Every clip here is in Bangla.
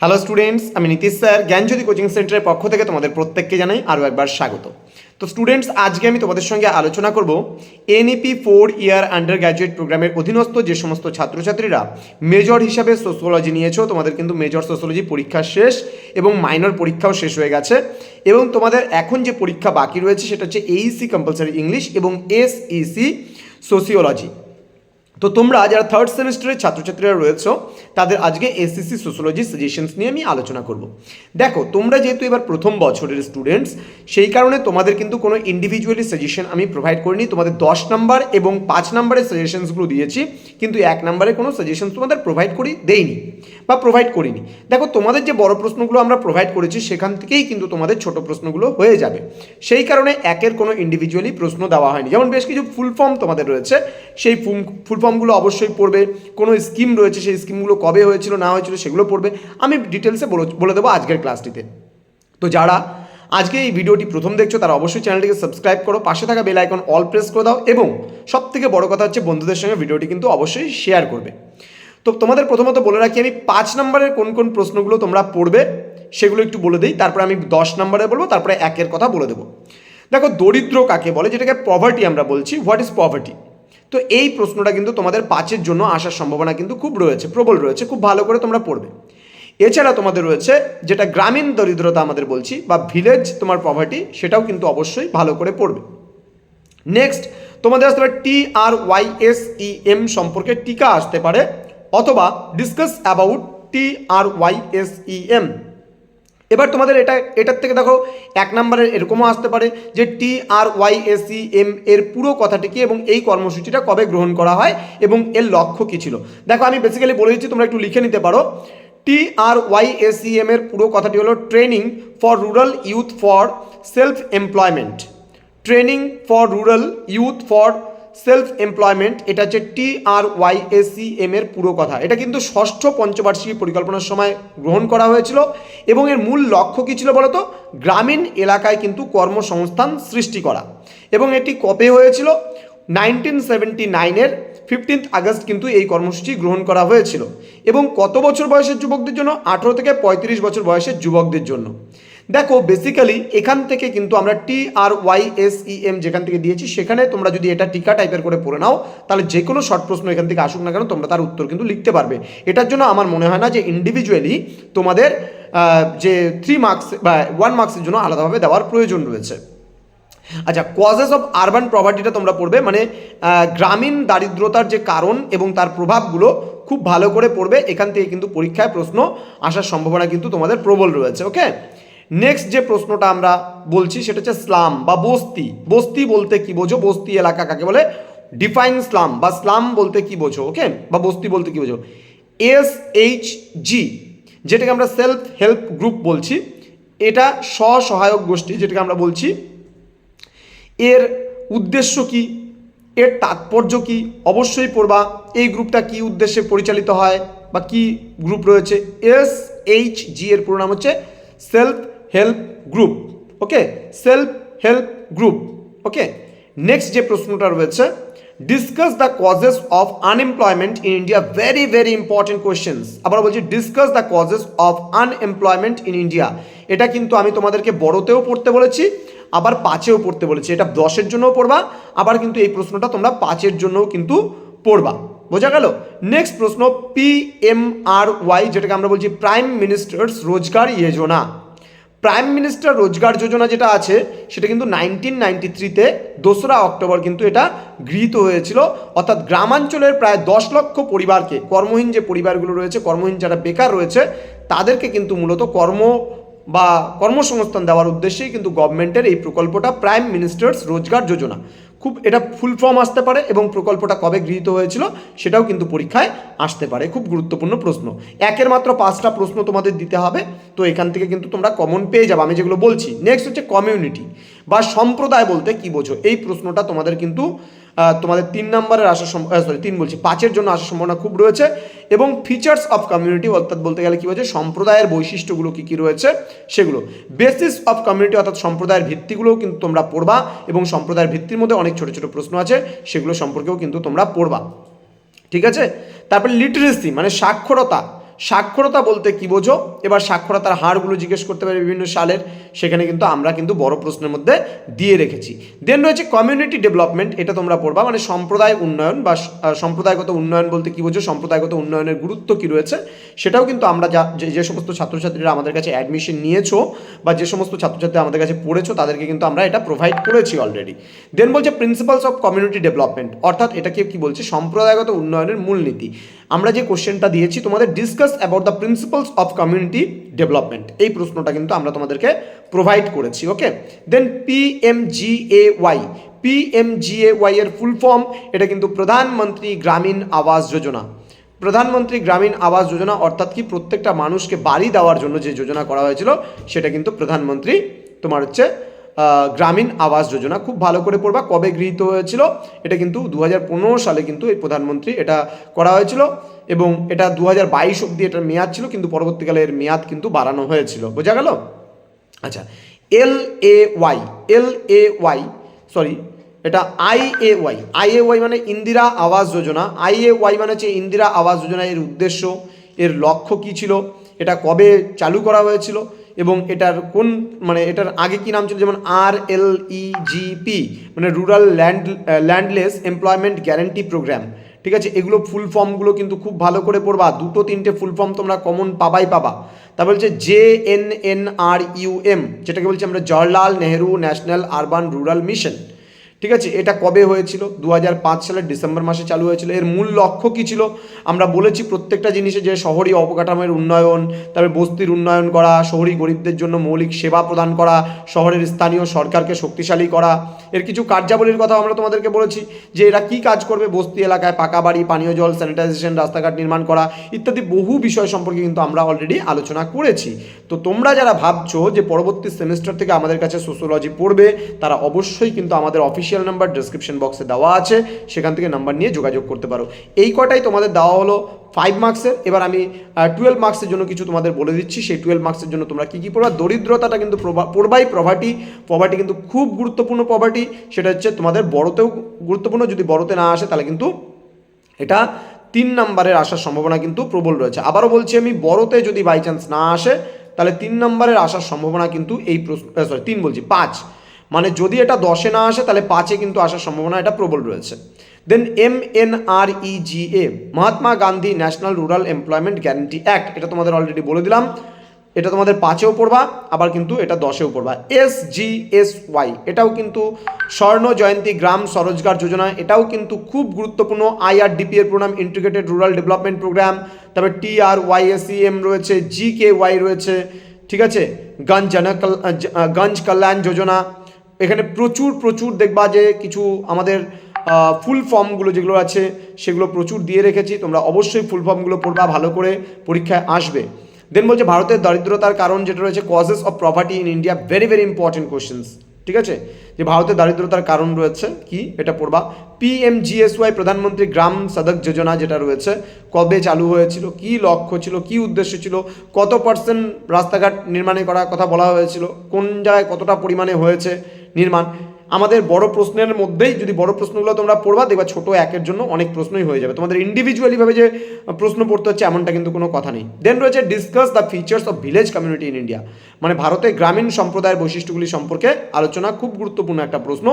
হ্যালো স্টুডেন্টস, আমি নীতিশ স্যার জ্ঞানজ্যোতি কোচিং সেন্টারের পক্ষ থেকে তোমাদের প্রত্যেককে জানাই আরও একবার স্বাগত। তো স্টুডেন্টস, আজকে আমি তোমাদের সঙ্গে আলোচনা করব এনইপি 4 ইয়ার আন্ডার গ্র্যাজুয়েট প্রোগ্রামের অধীনস্থ যে সমস্ত ছাত্রছাত্রীরা মেজর হিসাবে সোশ্যোলজি নিয়েছো, তোমাদের কিন্তু মেজর সোশ্যোলজি পরীক্ষা শেষ এবং মাইনর পরীক্ষাও শেষ হয়ে গেছে, এবং তোমাদের এখন যে পরীক্ষা বাকি রয়েছে সেটা হচ্ছে এইসি কম্পালসারি ইংলিশ এবং এসইসি সোসিওলজি। তো তোমরা যারা থার্ড সেমিস্টারের ছাত্রছাত্রীরা রয়েছে তাদের আজকে এসএসসি সোশ্যোলজি সাজেশনস নিয়ে আমি আলোচনা করব। দেখো, তোমরা যেহেতু এবার প্রথম বছরের স্টুডেন্টস, সেই কারণে তোমাদের কিন্তু কোনো ইন্ডিভিজুয়ালি সাজেশন আমি প্রোভাইড করিনি। তোমাদের 10 নাম্বার এবং 5 নাম্বারের সাজেশনসগুলো দিয়েছি, কিন্তু 1 নাম্বারে কোনো সাজেশনস তোমাদের প্রোভাইড দেইনি বা প্রোভাইড করিনি। দেখো, তোমাদের যে বড় প্রশ্নগুলো আমরা প্রোভাইড করেছি সেখান থেকেই কিন্তু তোমাদের ছোট প্রশ্নগুলো হয়ে যাবে। সেই কারণে একের কোনো ইন্ডিভিজুয়ালি প্রশ্ন দেওয়া হয়নি। যেমন বেশ কিছু ফুল ফর্ম তোমাদের রয়েছে, সেই ফুল ফর্মগুলো অবশ্যই পড়বে। কোনো স্কিম রয়েছে, সেই স্কিমগুলো কবে হয়েছিল না হয়েছিল সেগুলো পড়বে। আমি ডিটেলসে বলে দেবো আজকের ক্লাসটিতে। তো যারা আজকে এই ভিডিওটি প্রথম দেখছো তারা অবশ্যই চ্যানেলটিকে সাবস্ক্রাইব করো, পাশে থাকা বেল আইকন অল প্রেস করে দাও, এবং সবথেকে বড় কথা হচ্ছে বন্ধুদের সঙ্গে ভিডিওটি কিন্তু অবশ্যই শেয়ার করবে। তো তোমাদের প্রথমত বলে রাখি, আমি 5 নম্বরের কোন কোন প্রশ্নগুলো তোমরা পড়বে সেগুলো একটু বলে দিই, তারপরে আমি 10 নম্বরে বলবো, তারপরে একের কথা বলে দেবো। দেখো, দরিদ্র কাকে বলে, যেটাকে পভার্টি আমরা বলছি। What is poverty? তো এই প্রশ্নটা কিন্তু তোমাদের 5-এর জন্য আসার সম্ভাবনা কিন্তু খুব রয়েছে, প্রবল রয়েছে। খুব ভালো করে তোমরা পড়বে। এছাড়া তোমাদের রয়েছে যেটা গ্রামীণ দরিদ্রতা আমাদের বলছি, বা ভিলেজ তোমার পভার্টি, সেটাও কিন্তু অবশ্যই ভালো করে পড়বে। নেক্সট তোমাদের আসতে পারে TRYSEM সম্পর্কে টিকা আসতে পারে, অথবা ডিসকাস অ্যাবাউট TRYSEM। এবার তোমাদের এটার থেকে দেখো 1 নম্বরের এরকমও আসতে পারে যে TRYSEM এর পুরো কথাটি কি এবং এই কর্মসূচিটা কবে গ্রহণ করা হয় এবং এর লক্ষ্য কী ছিল। দেখো, আমি বেসিক্যালি বলে দিচ্ছি, তোমরা একটু লিখে নিতে পারো। TRYSEM এর পুরো কথাটি হলো training for rural youth for self employment. Training for rural youth for self employment, এটা হচ্ছে TRYSEM এর পুরো কথা। এটা কিন্তু ষষ্ঠ পঞ্চবার্ষিকী পরিকল্পনার সময় গ্রহণ করা হয়েছিল, এবং এর মূল লক্ষ্য কী ছিল বলতো? গ্রামীণ এলাকায় কিন্তু কর্মসংস্থান সৃষ্টি করা। এবং এটি কবে হয়েছিল? 1979-এর 15 আগস্ট কিন্তু এই কর্মসূচি গ্রহণ করা হয়েছিল। এবং কত বছর বয়সের যুবকদের জন্য? 18 থেকে 35 বছর বয়সের যুবকদের জন্য। দেখো, বেসিক্যালি এখান থেকে কিন্তু আমরা TRYSEM যেখান থেকে দিয়েছি, সেখানে তোমরা যদি এটা টিকা টাইপের করে পড়ে নাও, তাহলে যে কোনো শর্ট প্রশ্ন এখান থেকে আসুক না কেন, তোমরা তার উত্তর কিন্তু লিখতে পারবে। এটার জন্য আমার মনে হয় না যে ইন্ডিভিজুয়ালি তোমাদের যে 3 মার্কস বা 1 মার্কসের জন্য আলাদাভাবে দেওয়ার প্রয়োজন রয়েছে। আচ্ছা, কজেস অফ আরবান পভার্টিটা তোমরা পড়বে, মানে গ্রামীণ দারিদ্রতার যে কারণ এবং তার প্রভাবগুলো খুব ভালো করে পড়বে। এখান থেকে কিন্তু পরীক্ষায় প্রশ্ন আসার সম্ভাবনা কিন্তু তোমাদের প্রবল রয়েছে। ওকে, নেক্সট যে প্রশ্নটা আমরা বলছি সেটা হচ্ছে স্লাম বা বস্তি। বস্তি বলতে কি বোঝো? বস্তি এলাকা কাকে বলে? ডিফাইন স্লাম, বা স্লাম বলতে কি বোঝো? ওকে, বা বস্তি বলতে কি বোঝো? SHG, যেটাকে আমরা সেলফ হেল্প গ্রুপ বলছি, এটা স্বসহায়ক গোষ্ঠী যেটাকে আমরা বলছি। এর উদ্দেশ্য কি, এর তাৎপর্য কি, অবশ্যই পড়বা। এই গ্রুপটা কি উদ্দেশ্যে পরিচালিত হয় বা কি গ্রুপ রয়েছে? SHG এর পুরো নাম হচ্ছে সেলফ হেল্প গ্রুপ। ওকে, সেলফ হেল্প গ্রুপ। ওকে, নেক্সট যে প্রশ্নটা রয়েছে, discuss the causes of unemployment in India. Very very important questions. আবার বলছি, discuss the causes of unemployment in India. এটা কিন্তু আমি তোমাদেরকে বড়তেও পড়তে বলেছি, আবার 5-এও পড়তে বলেছি। এটা 10-এর জন্যও পড়বা, আবার কিন্তু এই প্রশ্নটা তোমরা 5-এর জন্যও কিন্তু পড়বা। বোঝা গেল? নেক্সট প্রশ্ন, PMRY, যেটাকে আমরা বলছি প্রাইম মিনিস্টার্স রোজগার যোজনা। প্রাইম মিনিস্টার রোজগার যোজনা যেটা আছে, সেটা কিন্তু 1993-তে 2রা অক্টোবর কিন্তু এটা গৃহীত হয়েছিল। অর্থাৎ গ্রামাঞ্চলের প্রায় 10 লক্ষ পরিবারকে, কর্মহীন যে পরিবারগুলো রয়েছে, কর্মহীন যারা বেকার রয়েছে, তাদেরকে কিন্তু মূলত কর্মসংস্থান দেওয়ার উদ্দেশ্যেই কিন্তু গভর্নমেন্টের এই প্রকল্পটা প্রাইম মিনিস্টার্স রোজগার যোজনা। খুব এটা ফুল ফর্ম আসতে পারে, এবং প্রকল্পটা কবে গৃহীত হয়েছিল সেটাও কিন্তু পরীক্ষায় আসতে পারে। খুব গুরুত্বপূর্ণ প্রশ্ন। একের মাত্র 5টা প্রশ্ন তোমাদের দিতে হবে, তো এখান থেকে কিন্তু তোমরা কমন পেয়ে যাবে আমি যেগুলো বলছি। নেক্সট হচ্ছে কমিউনিটি বা সম্প্রদায় বলতে কি বোঝো? এই প্রশ্নটা তোমাদের কিন্তু তোমাদের 3 নম্বরের আসার 5-এর জন্য আসার সম্ভাবনা খুব রয়েছে। এবং ফিচার্স অফ কমিউনিটি, অর্থাৎ বলতে গেলে কি বোঝো? সম্প্রদায়ের বৈশিষ্ট্যগুলো কী কী রয়েছে সেগুলো। বেসিস অফ কমিউনিটি, অর্থাৎ সম্প্রদায়ের ভিত্তিগুলোও কিন্তু তোমরা পড়বা, এবং সম্প্রদায়ের ভিত্তির মধ্যে অনেক ছোটো ছোটো প্রশ্ন আছে, সেগুলো সম্পর্কেও কিন্তু তোমরা পড়বা। ঠিক আছে? তারপরে লিটারেসি মানে সাক্ষরতা। সাক্ষরতা বলতে কি বোঝো, এবার সাক্ষরতার হারগুলো জিজ্ঞেস করতে পারে বিভিন্ন সালের, সেখানে কিন্তু আমরা কিন্তু বড় প্রশ্নের মধ্যে দিয়ে রেখেছি। দেন রয়েছে কমিউনিটি ডেভেলপমেন্ট, এটা তোমরা পড়বা, মানে সম্প্রদায় উন্নয়ন বা সম্প্রদায়গত উন্নয়ন বলতে কি বোঝো, সম্প্রদায়গত উন্নয়নের গুরুত্ব কি রয়েছে সেটাও কিন্তু আমরা যে সমস্ত ছাত্রছাত্রীরা আমাদের কাছে অ্যাডমিশন নিয়েছো বা যে সমস্ত ছাত্রছাত্রী আমাদের কাছে পড়েছো তাদেরকে কিন্তু আমরা এটা প্রোভাইড করেছি অলরেডি। দেন বলছে প্রিন্সিপালস অফ কমিউনিটি ডেভেলপমেন্ট, অর্থাৎ এটাকে কি বলছে, সম্প্রদায়গত উন্নয়নের মূলনীতি। আমরা যে কোশ্চেনটা দিয়েছি তোমাদের, discuss about the principles of community development, এই প্রশ্নটা কিন্তু আমরা তোমাদেরকে প্রোভাইড করেছি। ওকে, দেন পিএমজিএওয়াই, পিএমজিএওয়াই এর ফুল ফর্ম, এটা কিন্তু প্রধানমন্ত্রী গ্রামীণ আবাস যোজনা। প্রধানমন্ত্রী গ্রামীণ আবাস যোজনা অর্থাৎ কি, প্রত্যেকটা মানুষকে বাড়ি দেওয়ার জন্য যে যোজনা করা হয়েছিল সেটা কিন্তু প্রধানমন্ত্রী তোমার হচ্ছে গ্রামীণ আবাস যোজনা। খুব ভালো করে পড়বা, কবে গৃহীত হয়েছিল, এটা কিন্তু 2015 সালে কিন্তু এই প্রধানমন্ত্রী এটা করা হয়েছিল এবং এটা 2022 অবধি এটার মেয়াদ ছিল, কিন্তু পরবর্তীকালে এর মেয়াদ কিন্তু বাড়ানো হয়েছিল। বোঝা গেল? আচ্ছা, এল এ ওয়াই সরি, এটা আইএওয়াই মানে ইন্দিরা আবাস যোজনা। আইএওয়াই মানে হচ্ছে ইন্দিরা আবাস যোজনা, এর উদ্দেশ্য, এর লক্ষ্য কী ছিল, এটা কবে চালু করা হয়েছিল এবং এটার কোন, মানে এটার আগে কি নাম ছিল, যেমন RLEGP মানে rural landless employment guarantee programme. ঠিক আছে, এগুলো ফুল ফর্মগুলো কিন্তু খুব ভালো করে পড়বা, 2-3টে ফুল ফর্ম তোমরা কমন পাবা। তারপর হচ্ছে JNRUM, যেটাকে বলছি আমরা Jawaharlal Nehru national urban rural mission. ঠিক আছে, এটা কবে হয়েছিল, 2005 সালের ডিসেম্বর মাসে চালু হয়েছিল। এর মূল লক্ষ্য কী ছিল, আমরা বলেছি প্রত্যেকটা জিনিসে যে শহরি অবকাঠামোর উন্নয়ন, তারপরে বস্তির উন্নয়ন করা, শহরি গরিবদের জন্য মৌলিক সেবা প্রদান করা, শহরের স্থানীয় সরকারকে শক্তিশালী করা। এর কিছু কার্যাবলীর কথা আমরা তোমাদেরকে বলেছি যে এরা কী কাজ করবে, বস্তি এলাকায় পাকা বাড়ি, পানীয় জল, স্যানিটাইজেশন, রাস্তাঘাট নির্মাণ করা ইত্যাদি বহু বিষয় সম্পর্কে কিন্তু আমরা অলরেডি আলোচনা করেছি। তো তোমরা যারা ভাবছো যে পরবর্তী সেমিস্টার থেকে আমাদের কাছে সোশ্যোলজি পড়বে, তারা অবশ্যই কিন্তু আমাদের অফিসিয়াল নাম্বার ডেসক্রিপশন বক্সে দেওয়া আছে, সেখান থেকে নাম্বার নিয়ে যোগাযোগ করতে পারো। এই কটাই তোমাদের দেওয়া হলো 5 মার্কসের। এবার আমি 12 মার্কসের জন্য কিছু তোমাদের বলে দিচ্ছি, সেই 12 মার্কসের জন্য তোমরা কী কী পড়বা। দরিদ্রতাটা কিন্তু পড়বাই, পভার্টি কিন্তু খুব গুরুত্বপূর্ণ। পভার্টি সেটা হচ্ছে তোমাদের বড়তেও গুরুত্বপূর্ণ, যদি বড়তে না আসে তাহলে কিন্তু এটা 3 নম্বরের আসার সম্ভাবনা কিন্তু প্রবল রয়েছে। আবারও বলছি আমি, বড়তে যদি বাই চান্স না আসে তাহলে 3 নম্বরের আসার সম্ভাবনা কিন্তু এই প্রশ্ন, 5, মানে যদি এটা 10-এ না আসে তাহলে 5-এ কিন্তু আসার সম্ভাবনা এটা প্রবল রয়েছে। দেন MNREGA, Mahatma Gandhi national rural employment guarantee act, এটা তোমাদের অলরেডি বলে দিলাম, এটা তোমাদের 5-এও পড়বা, আবার কিন্তু এটা 10-এও পড়বা। SGSY, এটাও কিন্তু স্বর্ণ জয়ন্তী গ্রাম স্বরোজগার যোজনা, এটাও কিন্তু খুব গুরুত্বপূর্ণ। IRDP এর programme, integrated rural development programme. তারপরে TRYSEM রয়েছে, GKY রয়েছে। ঠিক আছে, গঞ্জ কল্যাণ যোজনা। এখানে প্রচুর দেখবা যে কিছু আমাদের ফুল ফর্মগুলো যেগুলো আছে সেগুলো প্রচুর দিয়ে রেখেছি, তোমরা অবশ্যই ফুল ফর্মগুলো পড়বা, ভালো করে পরীক্ষায় আসবে। দেন বলছে ভারতের দারিদ্রতার কারণ যেটা রয়েছে, causes of poverty in India, very important questions. ঠিক আছে, যে ভারতের দারিদ্রতার কারণ রয়েছে কি, এটা পড়বা। PMGSY, প্রধানমন্ত্রী গ্রাম সড়ক যোজনা, যেটা রয়েছে কবে চালু হয়েছিল, কি লক্ষ্য ছিল, কি উদ্দেশ্য ছিল, কত % রাস্তাঘাট নির্মাণে করার কথা বলা হয়েছিল, কোন জায়গায় কতটা পরিমাণে হয়েছে নির্মাণ। আমাদের বড় প্রশ্নের মধ্যেই যদি বড় প্রশ্নগুলো তোমরা পড়বা, দেখবা ছোট একের জন্য অনেক প্রশ্নই হয়ে যাবে, তোমাদের ইন্ডিভিজুয়ালিভাবে যে প্রশ্ন পড়তে হচ্ছে এমনটা কিন্তু কোনো কথা নেই। দেন রয়েছে discuss the features of village community in India, মানে ভারতের গ্রামীণ সম্প্রদায়ের বৈশিষ্ট্যগুলি সম্পর্কে আলোচনা, খুব গুরুত্বপূর্ণ একটা প্রশ্ন।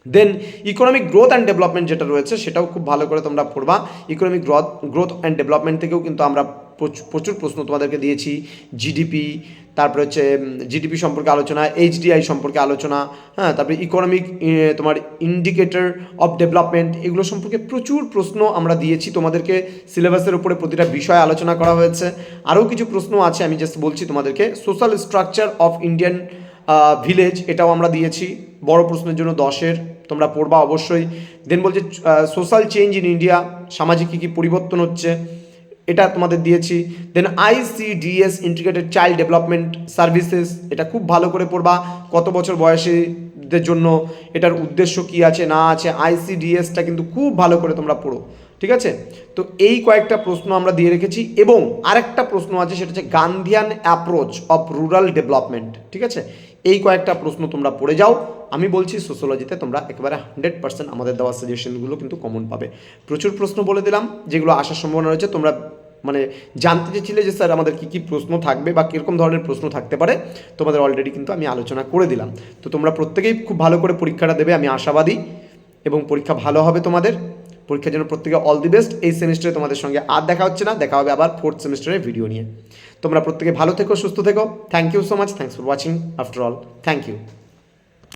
দেন ইকোনমিক গ্রোথ অ্যান্ড ডেভেলপমেন্ট যেটা রয়েছে সেটাও খুব ভালো করে তোমরা পড়বা। ইকোনমিক গ্রোথ অ্যান্ড ডেভেলপমেন্ট থেকেও কিন্তু আমরা প্রচুর প্রশ্ন তোমাদেরকে দিয়েছি। জিডিপি, তারপরে হচ্ছে জিডিপি সম্পর্কে আলোচনা, HDI সম্পর্কে আলোচনা, হ্যাঁ, তারপরে ইকোনমিক তোমার ইন্ডিকেটর অফ ডেভেলপমেন্ট, এগুলো সম্পর্কে প্রচুর প্রশ্ন আমরা দিয়েছি তোমাদেরকে। সিলেবাসের উপরে প্রতিটা বিষয় আলোচনা করা হয়েছে। আরও কিছু প্রশ্ন আছে, আমি জাস্ট বলছি তোমাদেরকে। Social structure of Indian village, এটাও আমরা দিয়েছি, বড় প্রশ্নের জন্য 10-এর, তোমরা পড়বা অবশ্যই। দেন বলছে সোশ্যাল চেঞ্জ ইন ইন্ডিয়া, সামাজিক কী কী পরিবর্তন হচ্ছে, এটা তোমাদের দিয়েছি। দেন ICDS, integrated child development services, এটা খুব ভালো করে পড়বা, কত বছর বয়সীদের জন্য এটার উদ্দেশ্য কী আছে না আছে, ICDSটা কিন্তু খুব ভালো করে তোমরা পড়ো। ঠিক আছে, তো এই কয়েকটা প্রশ্ন আমরা দিয়ে রেখেছি এবং আরেকটা প্রশ্ন আছে, সেটা হচ্ছে গান্ধিয়ান অ্যাপ্রোচ অফ রুরাল ডেভেলপমেন্ট। ঠিক আছে, এই কয়েকটা প্রশ্ন তোমরা পড়ে যাও। আমি বলছি সোশ্যোলজিতে তোমরা একেবারে 100% আমাদের দেওয়া সাজেশনগুলো কিন্তু কমন পাবে। প্রচুর প্রশ্ন বলে দিলাম যেগুলো আসার সম্ভাবনা রয়েছে, তোমরা মানে জানতে চেয়েছিলে যে স্যার আমাদের কী কী প্রশ্ন থাকবে বা কীরকম ধরনের প্রশ্ন থাকতে পারে, তোমাদের অলরেডি কিন্তু আমি আলোচনা করে দিলাম। তো তোমরা প্রত্যেকেই খুব ভালো করে পরীক্ষাটা দেবে, আমি আশাবাদী, এবং পরীক্ষা ভালো হবে তোমাদের। পরীক্ষার জন্য প্রত্যেকে অল দি বেস্ট। এই সেমিস্টারে তোমাদের সঙ্গে আর দেখা হচ্ছে না, দেখা হবে আবার 4th সেমিস্টারের ভিডিও নিয়ে। তোমরা প্রত্যেকে ভালো থেকো, সুস্থ থেকো। Thank you so much, thanks for watching after all, thank you.